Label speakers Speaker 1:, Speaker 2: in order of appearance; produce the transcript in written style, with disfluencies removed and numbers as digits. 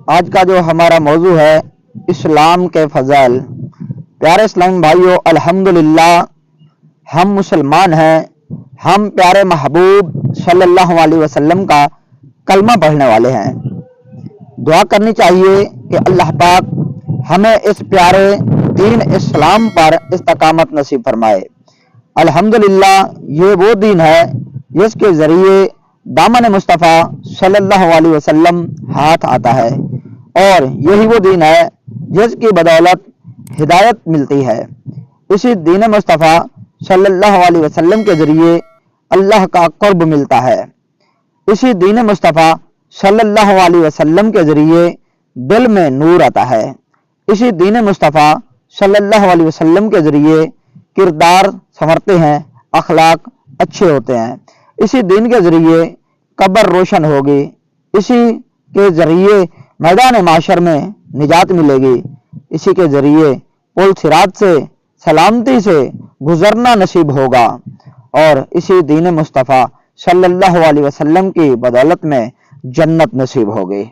Speaker 1: آج کا جو ہمارا موضوع ہے اسلام کے فضائل۔ پیارے اسلام بھائیوں، الحمدللہ ہم مسلمان ہیں، ہم پیارے محبوب صلی اللہ علیہ وسلم کا کلمہ پڑھنے والے ہیں۔ دعا کرنی چاہیے کہ اللہ پاک ہمیں اس پیارے دین اسلام پر استقامت نصیب فرمائے۔ الحمدللہ یہ وہ دین ہے جس کے ذریعے دامن مصطفیٰ صلی اللہ علیہ وسلم ہاتھ آتا ہے، اور یہی وہ دین ہے جس کی بدولت ہدایت ملتی ہے۔ اسی دین مصطفیٰ صلی اللہ علیہ وسلم کے ذریعے اللہ کا قرب ملتا ہے۔ اسی دین مصطفیٰ صلی اللہ علیہ وسلم کے ذریعے دل میں نور آتا ہے۔ اسی دین مصطفیٰ صلی اللہ علیہ وسلم کے ذریعے کردار سنورتے ہیں، اخلاق اچھے ہوتے ہیں۔ اسی دین کے ذریعے قبر روشن ہوگی، اسی کے ذریعے میدان معاشر میں نجات ملے گی، اسی کے ذریعے پل صراط سے سلامتی سے گزرنا نصیب ہوگا، اور اسی دین مصطفیٰ صلی اللہ علیہ وسلم کی بدولت میں جنت نصیب ہوگی۔